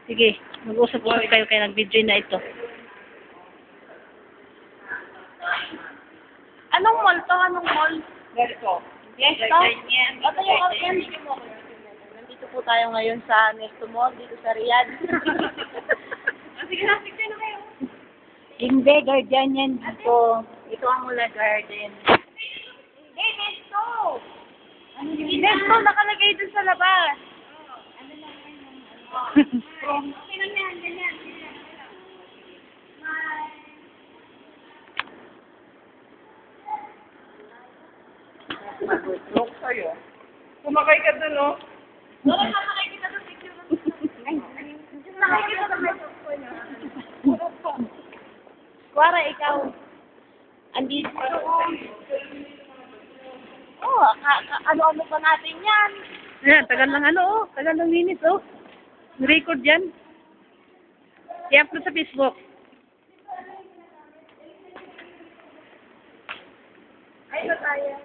Sige, mag-usap-usap kayo kaya nag-video na ito. Anong mall to? Anong mall? Ganito. Yes, to? Ito yung Argentine mo. Nandito po tayo ngayon sa Nesto Mall, dito sa Riyadh. Sige na, picture na kayo. Hindi, guardian yan dito. Ito ang Mula Garden. Hindi, Nesto! Nesto, nakalagay dun sa labas. Okay lang yan, ganyan. Look sa'yo. Kumakay ka dun, no? Wala na nakikita sa picture. Nakikita sa picture. Kuwara, ikaw. Andito. Oh, ano-ano pa natin yan. Ayan, tagal ng tagal ng minutes, record yan. I-upload sa Facebook. Ay, na tayo.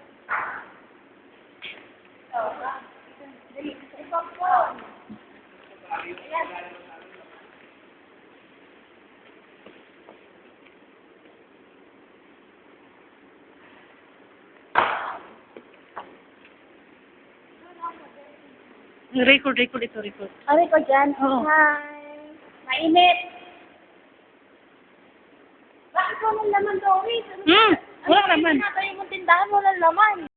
Record ito, record. Ano ko dyan? Oo. Hi. Mainit. Bakit walang laman daw, Wala naman. Ano yung tindahan, walang laman.